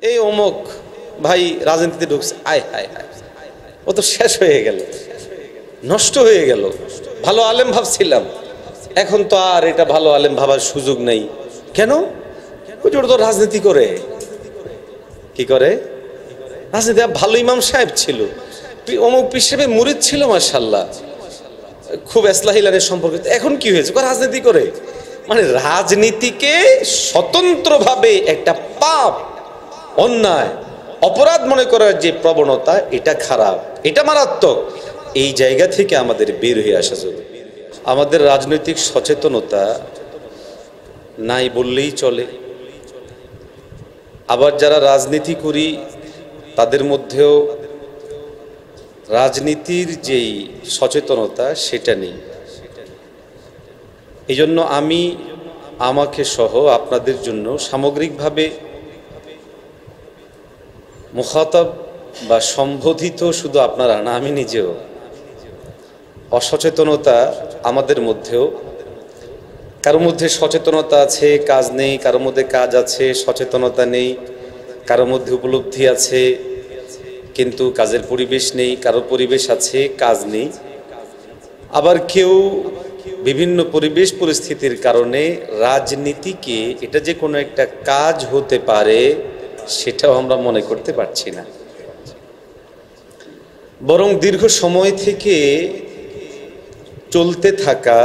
এই অমুক ভাই রাজনীতিতে ঢুকছে, আয় হায় হায়, ও তো শেষ হয়ে গেল, নষ্ট হয়ে গেল। ভালো আলেম ভাবছিলাম, এখন তো আর এটা ভালো আলেম ভাবার সুযোগ নেই। কেন? ওটা তো রাজনীতি করে। কি করে? রাজনীতি। ভালো ইমাম সাহেব ছিল, অমুক পীর সাহেবের মুরিদ ছিল, মাশাআল্লাহ, খুব ইসলাহিলানের সম্পর্কিত। এখন কি হয়েছে? রাজনীতি করে। মানে রাজনীতিকে স্বতন্ত্রভাবে একটা পাপ, অন্যায়, অপরাধ মনে করার যে প্রবণতা, এটা খারাপ, এটা মারাত্মক। এই জায়গা থেকে আমাদের বের হয়ে আসা জরুরি। আমাদের রাজনৈতিক সচেতনতা নাই বললেই চলে। আবার যারা রাজনীতি করি তাদের মধ্যেও রাজনীতির যেই সচেতনতা সেটা নেই। এই জন্য আমি আমাকে সহ আপনাদের জন্য সামগ্রিকভাবে মুখাতাব বা সম্বোধিত শুধু আপনারা না, আমি নিজেও, অসচেতনতা আমাদের মধ্যেও, কারোর মধ্যে সচেতনতা আছে, কাজ নেই, কারোর মধ্যে কাজ আছে, সচেতনতা নেই, কারোর মধ্যে উপলব্ধি আছে কিন্তু কাজের পরিবেশ নেই, কারোর পরিবেশ আছে, কাজ নেই। আবার কেউ বিভিন্ন পরিবেশ পরিস্থিতির কারণে রাজনীতিকে এটা যে কোনো একটা কাজ হতে পারে সেটাও আমরা মনে করতে পারছি না। বরং দীর্ঘ সময় থেকে চলতে থাকা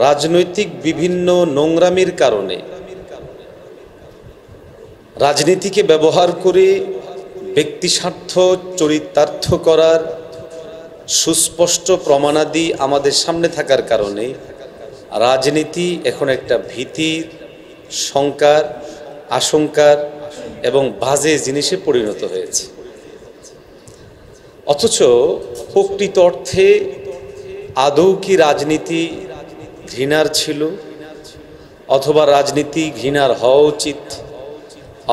রাজনৈতিক বিভিন্ন নোংরামির কারণে রাজনীতিকে ব্যবহার করে ব্যক্তি স্বার্থ চরিতার্থ করার সুস্পষ্ট প্রমাণাদি আমাদের সামনে থাকার কারণে রাজনীতি এখন একটা ভীতির, শঙ্কার, আশঙ্কার এবং বাজে জিনিসে পরিণত হয়েছে। অথচ প্রকৃত অর্থে আদৌ কি রাজনীতি ঘৃণার ছিল, অথবা রাজনীতি ঘৃণার হওয়া উচিত,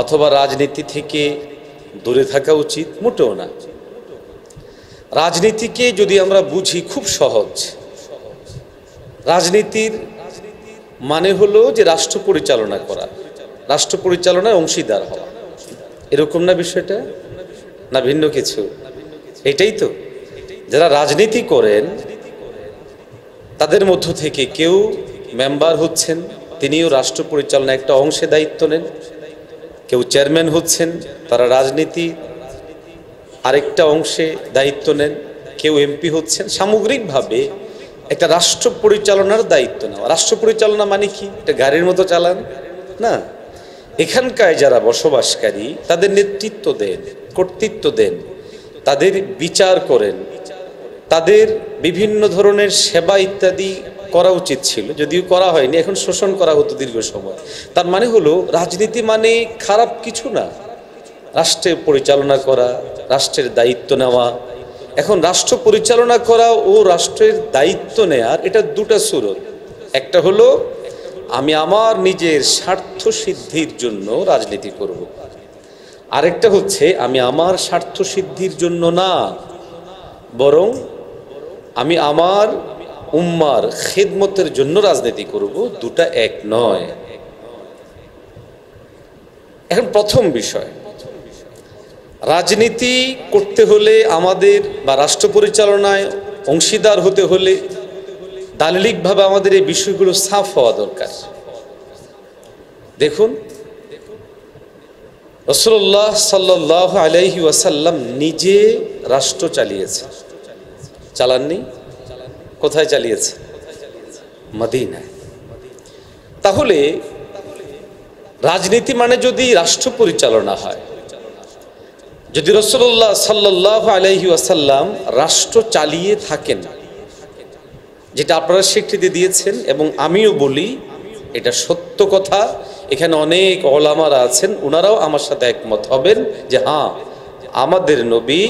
অথবা রাজনীতি থেকে দূরে থাকা উচিত? মোটেও না। রাজনীতিকে যদি আমরা বুঝি, খুব সহজ। রাজনীতির মানে হলো যে রাষ্ট্র পরিচালনা করা, রাষ্ট্র পরিচালনার অংশীদার হওয়া। এরকম না বিষয়টা? না ভিন্ন কিছু? এটাই তো। যারা রাজনীতি করেন তাদের মধ্য থেকে কেউ মেম্বার হচ্ছেন, তিনিও রাষ্ট্র পরিচালনার একটা অংশে দায়িত্ব নেন। কেউ চেয়ারম্যান হচ্ছেন, তারা রাজনীতি আরেকটা অংশে দায়িত্ব নেন। কেউ এমপি হচ্ছেন। সামগ্রিকভাবে একটা রাষ্ট্র পরিচালনার দায়িত্ব নেওয়া। রাষ্ট্র পরিচালনা মানে কি? এটা গাড়ির মতো চালান না। এখানকার যারা বসবাসকারী তাদের নেতৃত্ব দেন, কর্তৃত্ব দেন, তাদের বিচার করেন, তাদের বিভিন্ন ধরনের সেবা ইত্যাদি করা উচিত ছিল, যদিও করা হয়নি। এখন শোষণ করা হতো দীর্ঘ সময়। তার মানে হলো রাজনীতি মানে খারাপ কিছু না। রাষ্ট্রের পরিচালনা করা, রাষ্ট্রের দায়িত্ব নেওয়া। এখন রাষ্ট্র পরিচালনা করা ও রাষ্ট্রের দায়িত্ব নেয়ার এটা দুটা সুরত। একটা হলো আমি আমার নিজের স্বার্থ সিদ্ধির জন্য রাজনীতি করব, আরেকটা হচ্ছে আমি আমার স্বার্থ সিদ্ধির জন্য না, বরং আমি আমার উম্মার খেদমতের জন্য রাজনীতি করব। দুটা এক নয়। এখন প্রথম বিষয়, রাজনীতি করতে হলে আমাদের বা রাষ্ট্র পরিচালনায় অংশীদার হতে হলে দালিলিকভাবে আমাদের এই বিষয়গুলো সাফ হওয়া দরকার। দেখুন, রাসূলুল্লাহ সাল্লাল্লাহু আলাইহি ওয়াসাল্লাম নিজে রাষ্ট্র চালিয়েছে, চালাননি? কোথায় চালিয়েছে? মদিনায়। তাহলে রাজনীতি মানে যদি রাষ্ট্র পরিচালনা হয়, যদি রাসূলুল্লাহ সাল্লাল্লাহু আলাইহি ওয়াসাল্লাম রাষ্ট্র চালিয়ে থাকেন, যেটা আপনারা স্বীকৃতি দিয়েছেন এবং আমিও বলি এটা সত্য কথা, এখানে অনেক ওলামারা আছেন, ওনারাও আমার সাথে একমত হবেন যে হ্যাঁ, আমাদের নবী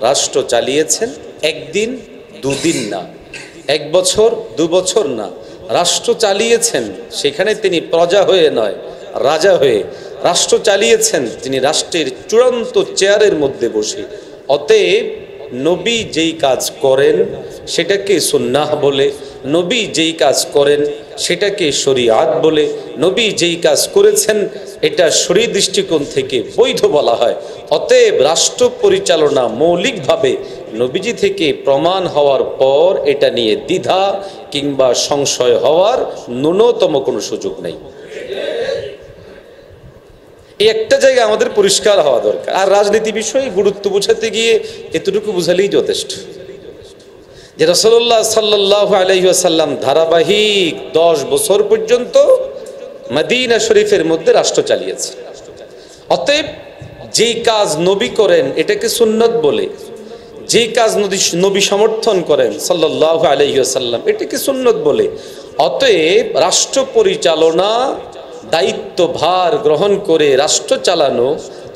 রাষ্ট্র চালিয়েছেন। একদিন দুদিন না, এক বছর দু বছর না, রাষ্ট্র চালিয়েছেন। সেখানে তিনি প্রজা হয়ে নয়, রাজা হয়ে রাষ্ট্র চালিয়েছেন। তিনি রাষ্ট্রের চূড়ান্ত চেয়ারের মধ্যে বসে। অতএব নবী যেই কাজ করেন সেটাকে সুন্নাহ বলে, নবী যেই কাজ করেন সেটাকে শরিয়াত বলে, নবী যেই কাজ করেছেন এটা শরীয়ত দৃষ্টিকোণ থেকে বৈধ বলা হয়। অতএব রাষ্ট্র পরিচালনা মৌলিকভাবে নবীজি থেকে প্রমাণ হওয়ার পর এটা নিয়ে দ্বিধা কিংবা সংশয় হওয়ার ন্যূনতম কোনো সুযোগ নেই। এই একটা জায়গা আমাদের পরিষ্কার হওয়া দরকার। আর রাজনীতি বিষয়ে গুরুত্ব বোঝাতে গিয়ে এতটুকু বুঝালেই যথেষ্ট যে রাসূলুল্লাহ সাল্লাল্লাহু আলাইহি ওয়াসাল্লাম ধারাবাহিক 10 বছর পর্যন্ত মদিনা শরীফের মধ্যে রাষ্ট্র চালিয়েছে। অতএব যেই কাজ নবী করেন এটাকে সুন্নত বলে, যেই কাজ নবী সমর্থন করেন সাল্লাল্লাহু আলাইহি ওয়াসাল্লাম এটাকে সুন্নত বলে। অতএব রাষ্ট্র পরিচালনা দায়িত্বভার গ্রহণ করে রাষ্ট্র চালানো,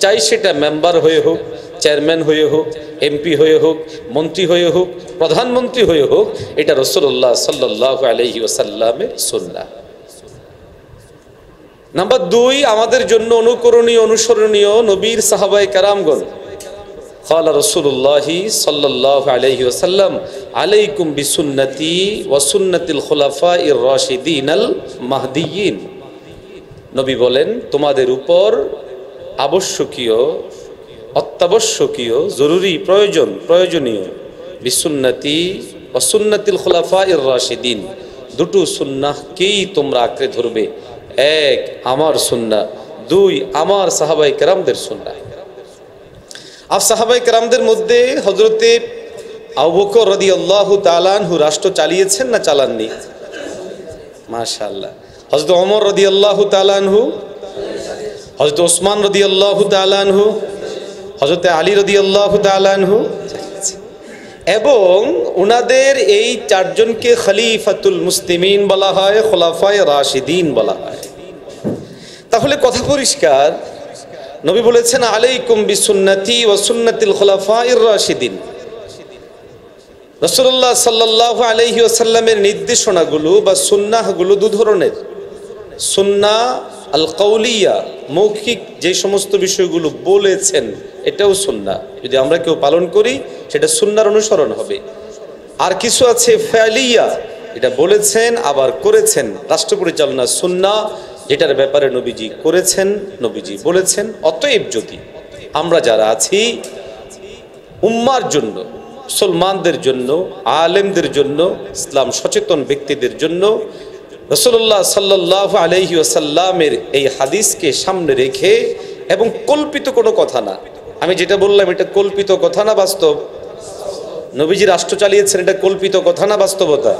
চাই সেটা মেম্বার হয়ে হোক, চেয়ারম্যান হয়ে হোক, এমপি হয়ে হোক, মন্ত্রী হয়ে হোক, প্রধানমন্ত্রী হয়ে হোক, এটা রাসূলুল্লাহ সাল্লাল্লাহু আলাইহি ওয়াসাল্লামের সুন্নাহ। নাম্বার 2, আমাদের জন্য অনুকরণীয় অনুসরণীয় নবীর সাহাবায়ে কেরামগণ। ক্বালা রাসূলুল্লাহি সাল্লাল্লাহু আলাইহি ওয়াসাল্লাম আলাইকুম বিসুন্নতি ওয়া সুন্নাতিল খুলাফাইর রাশিদিনাল মাহদিয়িন। নবী বলেন, তোমাদের উপর আবশ্যকীয়, অত্যাবশ্যকীয়, জরুরি, প্রয়োজনীয় বিসুন্নতি ওয়া সুন্নাতিল খুলাফাইর রাশিদিন, দুটো সুন্নাহকেই তোমরা আঁকড়ে ধরবে। 1 আমার সুন্নাহ, 2 আমার সাহাবায়ে কেরামদের সুন্নাহ। আর সাহাবায়ে কেরামদের মধ্যে হযরতে আবু বকর রাদিয়াল্লাহু তাআলা আনহু রাষ্ট্র চালিয়েছেন না চালাননি? মাশাআল্লাহ। হযরত ওমর রাদিয়াল্লাহু তাআলা আনহু, হযরত ওসমান রাদিয়াল্লাহু তাআলা আনহু, হযরত আলী রাদিয়াল্লাহু তাআলা আনহু, এবং ওনাদের এই 4 জনকে খলিফাতুল মুসলিমিন বলা হয়, খুলাফায়ে রাশিদিন বলা হয়। তাহলে কথা পরিষ্কার, নবী বলেছেন আলাইকুম বিসুন্নতি ওয়া সুন্নাতিল খুলাফাইর রাশিদিন। রাসূলুল্লাহ সাল্লাল্লাহু আলাইহি ওয়াসাল্লামের নির্দেশনাগুলো বা সুন্নাহগুলো 2 ধরনের। সুন্নাহ আল কাউলিয়া, মৌখিক যে সমস্ত বিষয়গুলো বলেছেন এটাও সুন্নাহ, যদি আমরা কেউ পালন করি সেটা সুন্নাহর অনুসরণ হবে। আর কিছু আছে ফালিয়া, এটা বলেছেন আবার করেছেন, রাষ্ট্র পরিচালনা সুন্নাহ, যেটার ব্যাপারে নবীজি করেছেন, নবীজি বলেছেন। অতএব যদি আমরা যারা আছি উম্মার জন্য, মুসলমানদের জন্য, আলেমদের জন্য, ইসলাম সচেতন ব্যক্তিদের জন্য রাসূলুল্লাহ সাল্লাল্লাহু আলাইহি ওয়াসাল্লামের এই হাদিসকে সামনে রেখে, এবং কল্পিত কোনো কথা না, আমি যেটা বললাম এটা কল্পিত কথা না বাস্তব, নবীজি রাষ্ট্র চালিয়েছেন এটা কল্পিত কথা না বাস্তবতা,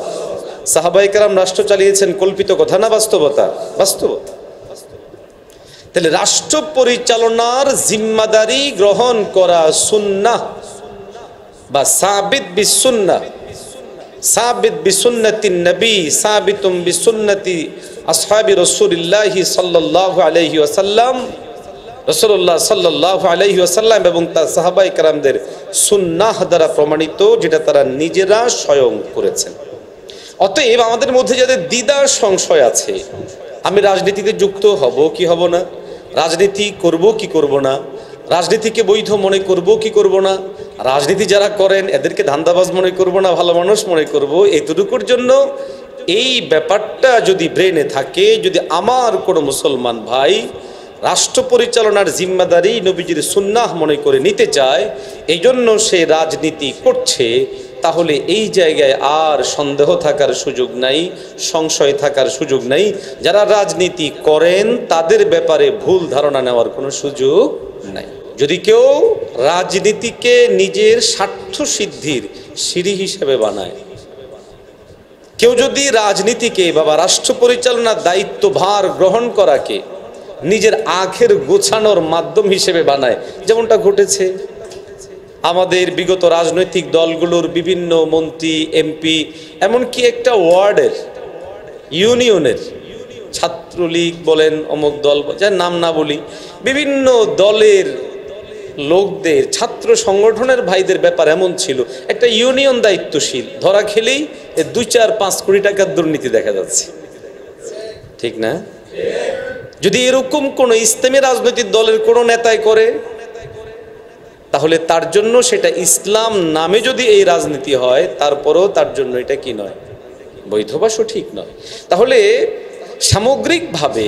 সাহাবায়ে কেরাম রাষ্ট্র চালিয়েছেন কল্পিত কথা না বাস্তবতা? বাস্তবতা। তাহলে রাষ্ট্র পরিচালনার জিম্মাদারি গ্রহণ করা সুন্নাহ বা সাবিত বিসুন্নাহ, সাবিত বিসুন্নতিন নবী, সাবিতুম বিসুন্নতি আসহাবি রাসূলিল্লাহি সাল্লাল্লাহু আলাইহি ওয়াসাল্লাম, রাসূলুল্লাহ সাল্লাল্লাহু আলাইহি ওয়াসাল্লাম এবং তার সাহাবায়ে কেরামদের সুন্নাহ দ্বারা প্রমাণিত, যেটা তারা নিজেরা স্বয়ং করেছেন। অতএব আমাদের মধ্যে যাদের দ্বিধার সংশয় আছে, আমি রাজনীতিতে যুক্ত হব কি হব না, রাজনীতি করব কি করব না, রাজনীতিকে বৈধ মনে করব কি করব না, রাজনীতি যারা করেন এদেরকে ধান্দাবাজ মনে করব না ভালো মানুষ মনে করব, এতটুকুর জন্য এই ব্যাপারটা যদি ব্রেনে থাকে, যদি আমার কোনো মুসলমান ভাই রাষ্ট্র পরিচালনার জিম্মাদারি নবীজির সুন্নাহ মনে করে নিতে চায়, এই জন্য সে রাজনীতি করছে, তাহলে এই জায়গায় আর সন্দেহ থাকার সুযোগ নাই, সংশয় থাকার সুযোগ নাই। যারা রাজনীতি করেন তাদের ব্যাপারে ভুল ধারণা নেওয়ার কোনো সুযোগ নাই। যদি কেউ রাজনীতিকে নিজের স্বার্থ সিদ্ধির সিঁড়ি হিসেবে বানায়, কেউ যদি রাজনীতিকে বা রাষ্ট্র পরিচালনার দায়িত্বভার গ্রহণ করাকে নিজের আখের গোছানোর মাধ্যম হিসেবে বানায়, যেমনটা ঘটেছে আমাদের বিগত রাজনৈতিক দলগুলোর বিভিন্ন মন্ত্রী, এমপি, এমনকি একটা ওয়ার্ডের, ইউনিয়নের, ছাত্রলীগ বলেন, অমুক দল, যার নাম না বলি, বিভিন্ন দলের লোকদের, ছাত্র সংগঠনের ভাইদের ব্যাপার এমন ছিল, একটা ইউনিয়ন দায়িত্বশীল ধরা খেলেই 2-4-5 কোটি টাকার দুর্নীতি দেখা যাচ্ছে, ঠিক না? যদি এরকম কোন ইসলামী রাজনৈতিক দলের কোনো নেতাই করে, তাহলে তার জন্য সেটা ইসলাম নামে যদি এই রাজনীতি হয়, তারপরেও তার জন্য এটা কি নয়, বৈধ বা সঠিক নয়। তাহলে সামগ্রিকভাবে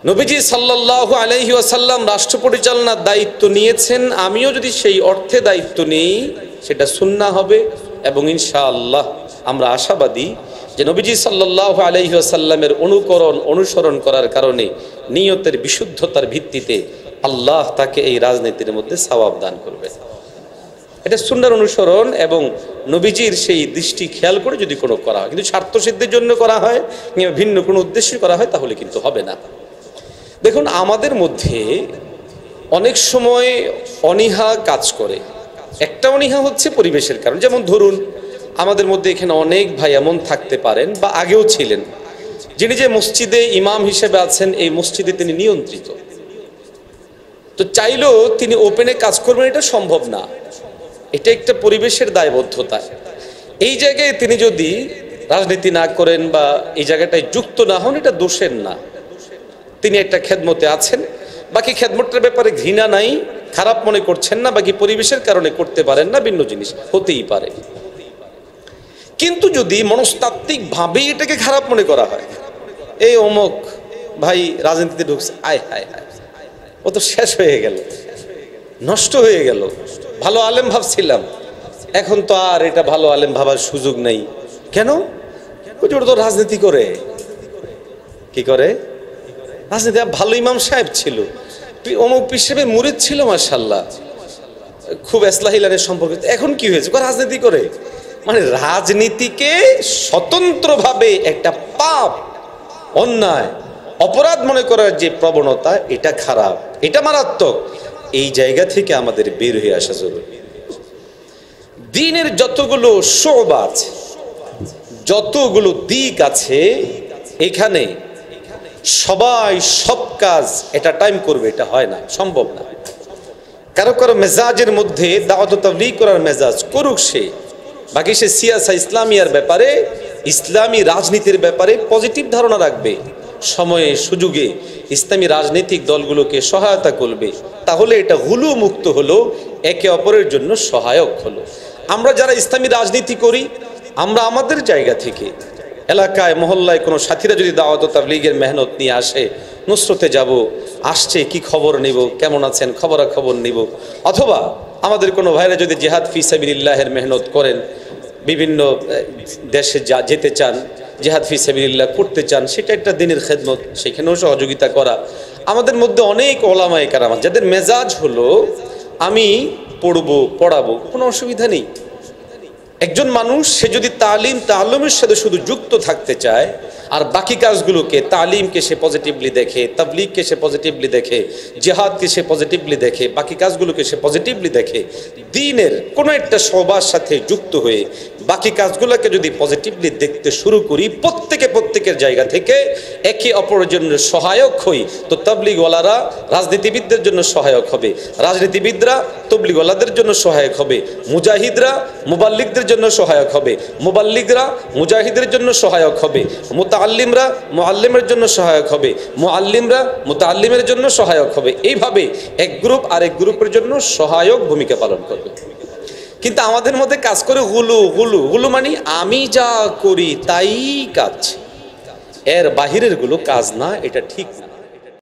নবীজি সাল্লাল্লাহু আলাইহি ওয়াসাল্লাম রাষ্ট্র পরিচালনার দায়িত্ব নিয়েছেন, আমিও যদি সেই অর্থে দায়িত্ব নিই সেটা সুন্নাহ হবে। এবং ইনশাআল্লাহ আমরা আশাবাদী যে নবীজি সাল্লাল্লাহু আলাইহি ওয়াসাল্লামের অনুসরণ করার কারণে নিয়তের বিশুদ্ধতার ভিত্তিতে আল্লাহ তাকে এই রাজনীতির মধ্যে সওয়াব দান করবে। এটা সুন্নাহর অনুসরণ এবং নবীজির সেই দৃষ্টি খেয়াল করে যদি কোনো করা হয়, কিন্তু স্বার্থ সিদ্ধির জন্য করা হয় কিংবা ভিন্ন কোনো উদ্দেশ্যে করা হয় তাহলে কিন্তু হবে না। দেখুন, আমাদের মধ্যে অনেক সময় অনীহা কাজ করে। একটা অনীহা হচ্ছে পরিবেশের কারণ। যেমন ধরুন, আমাদের মধ্যে এখানে অনেক ভাই এমন থাকতে পারেন বা আগেও ছিলেন, যিনি যে মসজিদে ইমাম হিসেবে আছেন, এই মসজিদে তিনি নিয়ন্ত্রিত, তো চাইলেও তিনি ওপেনে কাজ করবেন এটা সম্ভব না। এটা একটা পরিবেশের দায়বদ্ধতা। এই জায়গায় তিনি যদি রাজনীতি না করেন বা এই জায়গাটায় যুক্ত না হন, এটা দোষের না। তিনি একটা খেদমতে আছেন, বাকি খেদমতটার ব্যাপারে ঘৃণা নাই, খারাপ মনে করছেন না, বাকি পরিবেশের কারণে করতে পারেন না, ভিন্ন জিনিস হতেই পারে। কিন্তু যদি মনস্তাত্ত্বিক ভাবে এটাকে খারাপ মনে করা হয়, এই অমুক ভাই রাজনীতিতে ঢুকছে, আয় হায় হায়, ও তো শেষ হয়ে গেল, নষ্ট হয়ে গেল, ভালো আলেম ভাবছিলাম, এখন তো আর এটা ভালো আলেম ভাবার সুযোগ নেই। কেন? ওটা তো রাজনীতি করে। কি করে? রাজনীতি। ভালো ইমাম সাহেব ছিল, অমুক পীর সাহেবের মুরিদ ছিল, মাশাআল্লাহ, খুব ইসলাহিলানের সম্পর্ক, এখন কি হয়েছে? রাজনীতি করে। মানে রাজনীতিকে স্বতন্ত্রভাবে একটা পাপ, অন্যায়, অপরাধ মনে করার যে প্রবণতা, এটা খারাপ, এটা মারাত্মক। এই জায়গা থেকে আমাদের বের হয়ে আসা জরুরি। দ্বীনের যতগুলো শোভা আছে, যতগুলো দিক আছে, এখানে সবাই সব কাজ এটা টাইম করবে, এটা হয় না, সম্ভব না। কারো কারো মেজাজের মধ্যে দাওয়াত ও তাবলীগ করার মেজাজ, করুক সে, বাকি সে সিয়াসা ইসলামিয়ার ব্যাপারে, ইসলামী রাজনীতির ব্যাপারে পজিটিভ ধারণা রাখবে, সময়ে সুযোগে ইসলামী রাজনৈতিক দলগুলোকে সহায়তা করবে, তাহলে এটা হুলু মুক্ত হলো, একে অপরের জন্য সহায়ক হলো। আমরা যারা ইসলামী রাজনীতি করি, আমরা আমাদের জায়গা থেকে এলাকায় মহল্লায় কোনো সাথীরা যদি দাওয়াত ও তাবলীগের মেহনত নিয়ে আসে, নুসরতে যাব, আসছে কি খবর নিব, কেমন আছেন খবরাখবর নিব, অথবা আমাদের কোনো ভাইরা যদি জিহাদ ফি সাবিলিল্লাহের মেহনত করেন, বিভিন্ন দেশে যেতে চান, জিহাদ ফি সাবিলিল্লাহ করতে চান, সেটা একটা দিনের খেদমত, সেখানেও সহযোগিতা করা। আমাদের মধ্যে অনেক ওলামায়ে কেরাম যাদের মেজাজ হলো আমি পড়বো পড়াবো, কোনো অসুবিধা নেই। একজন মানুষ সে যদি তালিমের সাথে শুধু যুক্ত থাকতে চায়, আর বাকি কাজগুলোকে, তালিমকে সে পজিটিভলি দেখে, তাবলীগকে সে পজিটিভলি দেখে, জিহাদকে সে পজিটিভলি দেখে, বাকি কাজগুলোকে সে পজিটিভলি দেখে, দ্বীনের কোনো একটা সবার সাথে যুক্ত হয়ে বাকি কাজগুলোকে যদি পজিটিভলি দেখতে শুরু করি, প্রত্যেকের জায়গা থেকে একে অপরের জন্য সহায়ক হই, তো তাবলীগওয়ালারা রাজনীতিবিদদের জন্য সহায়ক হবে, রাজনীতিবিদরা তাবলীগওয়ালাদের জন্য সহায়ক হবে, মুজাহিদরা মুবাল্লিগদের জন্য সহায়ক হবে, মুবাল্লিগরা মুজাহিদের জন্য সহায়ক হবে, মুতাআল্লিমরা মুআল্লিমের জন্য সহায়ক হবে, মুআল্লিমরা মুতাআল্লিমের জন্য সহায়ক হবে। এইভাবে এক গ্রুপ আরেক গ্রুপের জন্য সহায়ক ভূমিকা পালন করবে। কিন্তু আমাদের মধ্যে কাজ করে গুলু মানে আমি যা করি তাই কাজ, এর বাহিরের গুলো কাজ না, এটা ঠিক না।